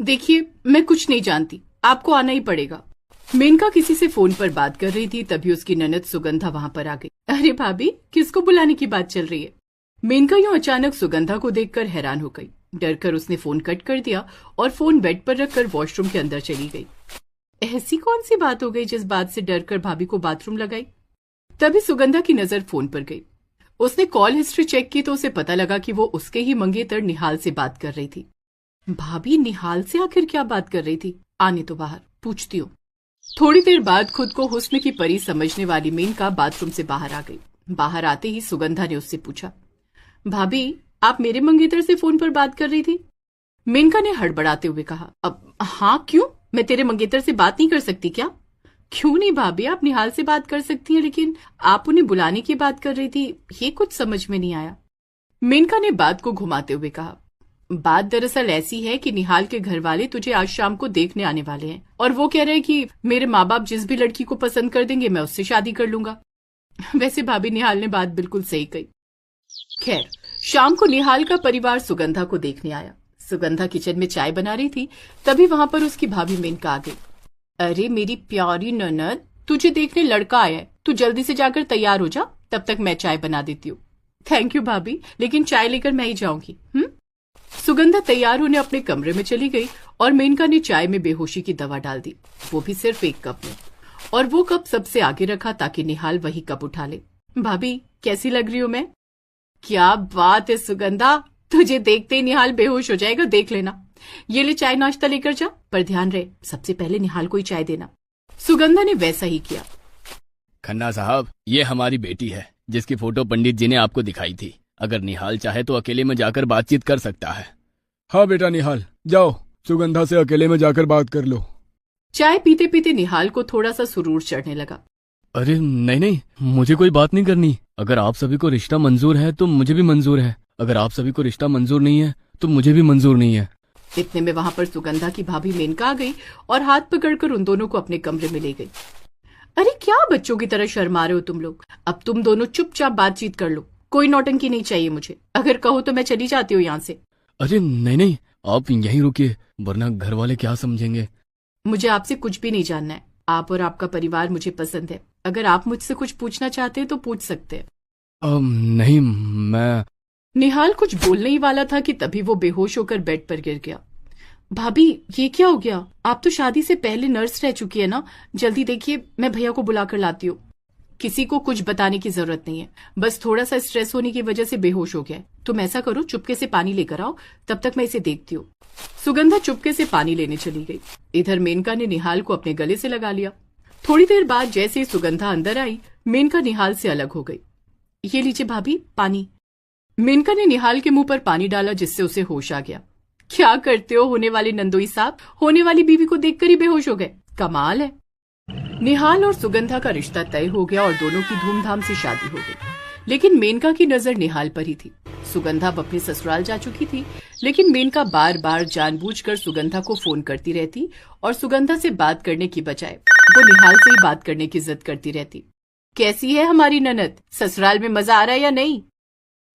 देखिए, मैं कुछ नहीं जानती, आपको आना ही पड़ेगा। मेनका किसी से फोन पर बात कर रही थी, तभी उसकी ननद सुगंधा वहां पर आ गई। अरे भाभी, किसको बुलाने की बात चल रही है? मेनका यूं अचानक सुगंधा को देखकर हैरान हो गई। डर कर उसने फोन कट कर दिया और फोन बेड पर रखकर वॉशरूम के अंदर चली गई। ऐसी कौन सी बात हो गई जिस बात से डर कर भाभी को बाथरूम लगाई? तभी सुगंधा की नजर फोन पर गई। उसने कॉल हिस्ट्री चेक की तो उसे पता लगा कि वो उसके ही मंगेतर निहाल से बात कर रही थी। भाभी निहाल से आखिर क्या बात कर रही थी? आने तो बाहर, पूछती हूँ। थोड़ी देर बाद खुद को हुस्न की परी समझने वाली मेनका बाथरूम से बाहर आ गई। बाहर आते ही सुगंधा ने उससे पूछा, भाभी आप मेरे मंगेतर से फोन पर बात कर रही थी? मेनका ने हड़बड़ाते हुए कहा, अब हाँ क्यों, मैं तेरे मंगेतर से बात नहीं कर सकती क्या? क्यों नहीं भाभी, आप निहाल से बात कर सकती हैं, लेकिन आप उन्हें बुलाने की बात कर रही थी, ये कुछ समझ में नहीं आया। मेनका ने बात को घुमाते हुए कहा, बात दरअसल ऐसी है कि निहाल के घर वाले तुझे आज शाम को देखने आने वाले हैं और वो कह रहे हैं कि मेरे माँ बाप जिस भी लड़की को पसंद कर देंगे मैं उससे शादी कर लूंगा। वैसे भाभी निहाल ने बात बिल्कुल सही कही। खैर, शाम को निहाल का परिवार सुगंधा को देखने आया। सुगंधा किचन में चाय बना रही थी, तभी वहां पर उसकी भाभी मेनका आ गई। अरे मेरी प्यारी ननद, तुझे देखने लड़का आया है, तू जल्दी से जाकर तैयार हो जा, तब तक मैं चाय बना देती हूँ। थैंक यू भाभी, लेकिन चाय लेकर मैं ही जाऊंगी। सुगंधा तैयार होने अपने कमरे में चली गई और मेनका ने चाय में बेहोशी की दवा डाल दी, वो भी सिर्फ एक कप में, और वो कप सबसे आगे रखा ताकि निहाल वही कप उठा ले। भाभी कैसी लग रही हूं मैं? क्या बात है सुगंधा, तुझे देखते ही निहाल बेहोश हो जाएगा, देख लेना। ये ले चाय नाश्ता लेकर जा, पर ध्यान रहे सबसे पहले निहाल को ही चाय देना। सुगंधा ने वैसा ही किया। खन्ना साहब, ये हमारी बेटी है जिसकी फोटो पंडित जी ने आपको दिखाई थी। अगर निहाल चाहे तो अकेले में जाकर बातचीत कर सकता है। हाँ बेटा निहाल, जाओ सुगंधा से अकेले में जाकर बात कर लो। चाय पीते पीते निहाल को थोड़ा सा सुरूर चढ़ने लगा। अरे नहीं नहीं, मुझे कोई बात नहीं करनी। अगर आप सभी को रिश्ता मंजूर है तो मुझे भी मंजूर है, अगर आप सभी को रिश्ता मंजूर नहीं है तो मुझे भी मंजूर नहीं है। इतने में वहां पर सुगंधा की भाभी मेनका आ गई और हाथ पकड़कर उन दोनों को अपने कमरे में ले गई। अरे क्या बच्चों की तरह शर्मा रहे हो तुम लोग? अब तुम दोनों चुपचाप बातचीत कर लो, कोई नौटंकी नहीं चाहिए मुझे। अगर कहो तो मैं चली जाती हूँ यहाँ से। अरे नहीं नहीं, आप यहीं रुकिए, वरना घर वाले क्या समझेंगे। मुझे आपसे कुछ भी नहीं जानना है। आप और आपका परिवार मुझे पसंद है। अगर आप मुझसे कुछ पूछना चाहते हैं तो पूछ सकते हैं। नहीं, मैं... निहाल कुछ बोलने ही वाला था कि तभी वो बेहोश होकर बेड पर गिर गया। भाभी ये क्या हो गया? आप तो शादी से पहले नर्स रह चुकी है ना? जल्दी देखिए, मैं भैया को बुलाकर लाती हूँ। किसी को कुछ बताने की जरूरत नहीं है, बस थोड़ा सा स्ट्रेस होने की वजह से बेहोश हो गया है। तुम ऐसा करो, चुपके से पानी लेकर आओ, तब तक मैं इसे देखती हूँ। सुगंधा चुपके से पानी लेने चली गई। इधर मेनका ने निहाल को अपने गले से लगा लिया। थोड़ी देर बाद जैसे ही सुगंधा अंदर आई, मेनका निहाल से अलग हो गई। ये लीजिए भाभी पानी। मेनका ने निहाल के मुंह पर पानी डाला, जिससे उसे होश आ गया। क्या करते हो होने वाले नंदोई साहब, होने वाली बीवी को देखकर ही बेहोश हो गए, कमाल है। निहाल और सुगंधा का रिश्ता तय हो गया और दोनों की धूमधाम से शादी हो गई। लेकिन मेनका की नजर निहाल पर ही थी। सुगंधा अब अपने ससुराल जा चुकी थी, लेकिन मेनका बार बार जानबूझकर सुगंधा को फोन करती रहती और सुगंधा से बात करने की बजाय वो निहाल से ही बात करने की जिद करती रहती। कैसी है हमारी ननद, ससुराल में मजा आ रहा है या नहीं?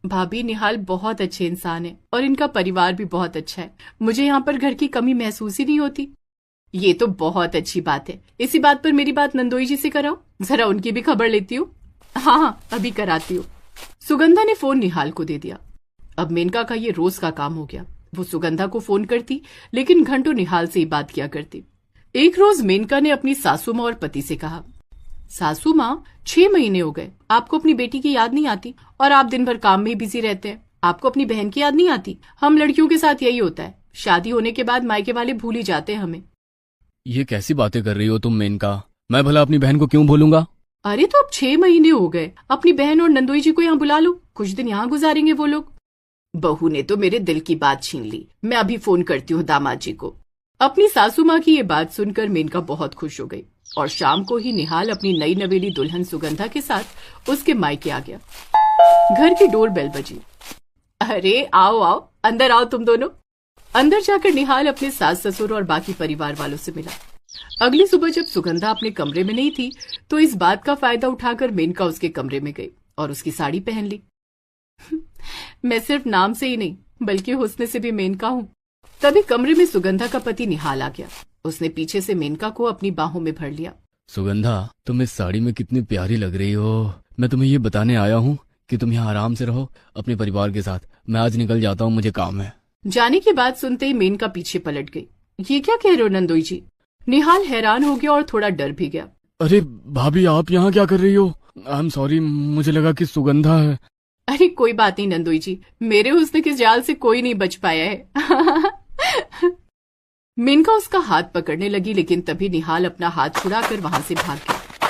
भाभी निहाल बहुत अच्छे इंसान है और इनका परिवार भी बहुत अच्छा है। मुझे यहाँ पर घर की कमी महसूस ही नहीं होती। ये तो बहुत अच्छी बात है। इसी बात पर मेरी बात नंदोई जी से कराओ, जरा उनकी भी खबर लेती हूँ। हाँ, अभी कराती हूँ। सुगंधा ने फोन निहाल को दे दिया। अब मेनका का ये रोज का काम हो गया। वो सुगंधा को फोन करती, लेकिन घंटों निहाल से ही बात किया करती। एक रोज मेनका ने अपनी सासू माँ और पति से कहा, सासू माँ 6 महीने हो गए, आपको अपनी बेटी की याद नहीं आती? और आप दिन भर काम में ही बिजी रहते हैं, आपको अपनी बहन की याद नहीं आती? हम लड़कियों के साथ यही होता है, शादी होने के बाद मायके वाले भूल ही जाते हैं हमें। ये कैसी बातें कर रही हो तुम मेनका? मैं भला अपनी बहन को क्यों भूलूंगा? अरे तो अब 6 महीने हो गए, अपनी बहन और नंदोई जी को यहाँ बुला लो, कुछ दिन यहाँ गुजारेंगे वो लोग। बहू ने तो मेरे दिल की बात छीन ली, मैं अभी फोन करती हूँ दामाद जी को। अपनी सासू माँ की ये बात सुनकर मेनका बहुत खुश हो गई और शाम को ही निहाल अपनी नई नवेली दुल्हन सुगंधा के साथ उसके मायके आ गया। घर की डोर बेल बजी। अरे आओ आओ, अंदर आओ तुम दोनों। अंदर जाकर निहाल अपने सास ससुर और बाकी परिवार वालों से मिला। अगली सुबह जब सुगंधा अपने कमरे में नहीं थी तो इस बात का फायदा उठाकर मेनका उसके कमरे में गई और उसकी साड़ी पहन ली। मैं सिर्फ नाम से ही नहीं बल्कि हुस्न से भी मेनका हूँ। तभी कमरे में सुगंधा का पति निहाल आ गया। उसने पीछे से मेनका को अपनी बाहों में भर लिया। सुगंधा, तुम इस साड़ी में कितनी प्यारी लग रही हो। मैं तुम्हें ये बताने आया हूँ कि तुम यहाँ आराम से रहो अपने परिवार के साथ। मैं आज निकल जाता हूँ, मुझे काम है। जाने की बात सुनते ही मेनका पीछे पलट गई। ये क्या कह रहे हो नंदोई जी? निहाल हैरान हो गया और थोड़ा डर भी गया। अरे भाभी, आप यहाँ क्या कर रही हो? आई एम सॉरी, मुझे लगा कि सुगंधा है। अरे कोई बात नहीं नंदोई जी, मेरे हुस्न के जाल से कोई नहीं बच पाया है। मेनका उसका हाथ पकड़ने लगी, लेकिन तभी निहाल अपना हाथ छुड़ाकर वहां से भाग गया।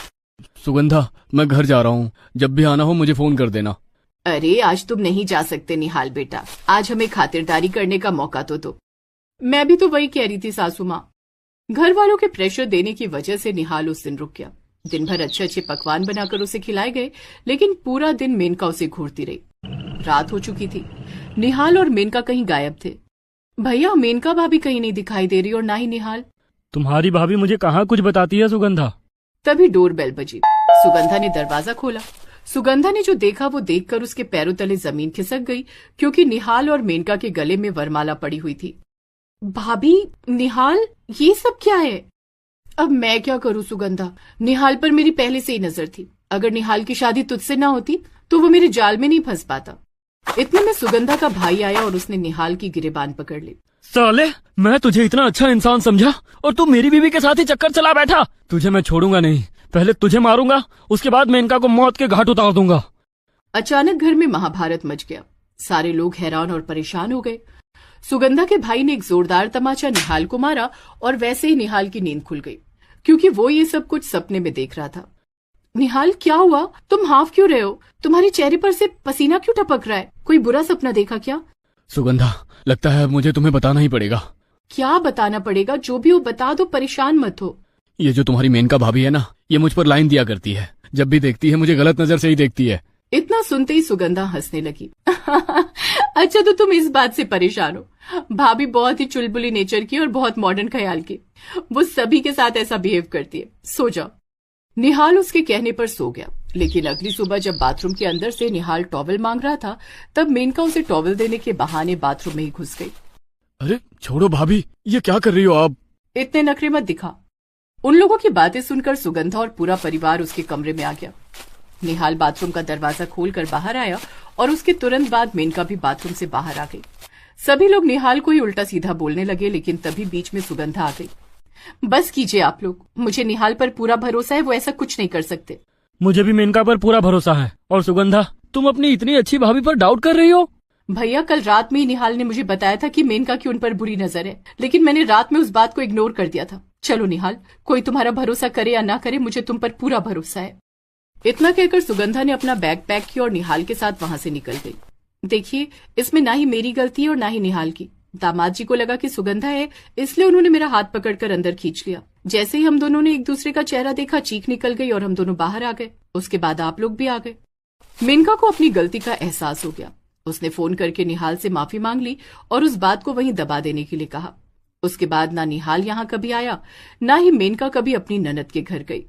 सुगंधा, मैं घर जा रहा हूँ, जब भी आना हो मुझे फोन कर देना। अरे आज तुम नहीं जा सकते निहाल बेटा, आज हमें खातिरदारी करने का मौका तो दो। मैं भी तो वही कह रही थी सासू माँ। घर वालों के प्रेशर देने की वजह से निहाल उस दिन रुक गया। दिन भर अच्छे अच्छे पकवान बनाकर उसे खिलाए गए, लेकिन पूरा दिन मेनका उसे घूरती रही। रात हो चुकी थी। निहाल और मेनका कहीं गायब थे। भैया, मेनका भाभी कहीं नहीं दिखाई दे रही और ना ही निहाल। तुम्हारी भाभी मुझे कहाँ कुछ बताती है सुगंधा? तभी डोरबेल बजी। सुगंधा ने दरवाजा खोला। सुगंधा ने जो देखा वो देखकर उसके पैरों तले जमीन खिसक गई, क्योंकि निहाल और मेनका के गले में वरमाला पड़ी हुई थी। भाभी, निहाल, ये सब क्या है? अब मैं क्या करूं सुगंधा? निहाल पर मेरी पहले से ही नजर थी। अगर निहाल की शादी तुझसे ना होती तो वो मेरे जाल में नहीं फंस पाता। इतने में सुगंधा का भाई आया और उसने निहाल की गिरेबान पकड़ ली। साले, मैं तुझे इतना अच्छा इंसान समझा और तू मेरी बीवी के साथ ही चक्कर चला बैठा। तुझे मैं छोड़ूंगा नहीं, पहले तुझे मारूंगा, उसके बाद मेनका को मौत के घाट उतार दूंगा। अचानक घर में महाभारत मच गया। सारे लोग हैरान और परेशान हो गए। सुगंधा के भाई ने एक जोरदार तमाचा निहाल को मारा और वैसे ही निहाल की नींद खुल गई, क्योंकि वो ये सब कुछ सपने में देख रहा था। निहाल, क्या हुआ? तुम हाफ क्यों रहे हो? तुम्हारे चेहरे पर से पसीना क्यों टपक रहा है? कोई बुरा सपना देखा क्या? सुगंधा, लगता है मुझे तुम्हें बताना ही पड़ेगा। क्या बताना पड़ेगा? जो भी हो बता दो, परेशान मत हो। ये जो तुम्हारी मेनका भाभी है ना, ये मुझ पर लाइन दिया करती है। जब भी देखती है मुझे गलत नजर से ही देखती है। इतना सुनते ही सुगंधा हंसने लगी। अच्छा, तो तुम इस बात से परेशान हो? भाभी बहुत ही चुलबुली नेचर की और बहुत मॉडर्न ख्याल की। वो सभी के साथ ऐसा बिहेव करती है। सो जाओ। निहाल उसके कहने पर सो गया, लेकिन अगली सुबह जब बाथरूम के अंदर से निहाल टॉवल मांग रहा था, तब मेनका उसे टॉवल देने के बहाने बाथरूम में ही घुस गई। अरे छोड़ो भाभी, ये क्या कर रही हो आप? इतने नखरे मत दिखा। उन लोगों की बातें सुनकर सुगंधा और पूरा परिवार उसके कमरे में आ गया। निहाल बाथरूम का दरवाजा खोलकर बाहर आया और उसके तुरंत बाद मेनका भी बाथरूम से बाहर आ गई। सभी लोग निहाल को ही उल्टा सीधा बोलने लगे, लेकिन तभी बीच में सुगंधा आ गई। बस कीजिए आप लोग, मुझे निहाल पर पूरा भरोसा है, वो ऐसा कुछ नहीं कर सकते। मुझे भी मेनका पर पूरा भरोसा है। और सुगंधा, तुम अपनी इतनी अच्छी भाभी पर डाउट कर रही हो? भैया, कल रात में ही निहाल ने मुझे बताया था कि मेनका की उन पर बुरी नजर है, लेकिन मैंने रात में उस बात को इग्नोर कर दिया था। चलो निहाल, कोई तुम्हारा भरोसा करे या ना करे, मुझे तुम पर पूरा भरोसा है। इतना कहकर सुगंधा ने अपना बैग पैक किया और निहाल के साथ वहां से निकल गई। देखिए, इसमें ना ही मेरी गलती है और ना ही निहाल की। दामाद जी को लगा कि सुगंधा है, इसलिए उन्होंने मेरा हाथ पकड़कर अंदर खींच लिया। जैसे ही हम दोनों ने एक दूसरे का चेहरा देखा, चीख निकल गई और हम दोनों बाहर आ गए। उसके बाद आप लोग भी आ गए। मेनका को अपनी गलती का एहसास हो गया। उसने फोन करके निहाल से माफी मांग ली और उस बात को वहीं दबा देने के लिए कहा। उसके बाद ना निहाल यहाँ कभी आया, ना ही मेनका कभी अपनी ननद के घर गई।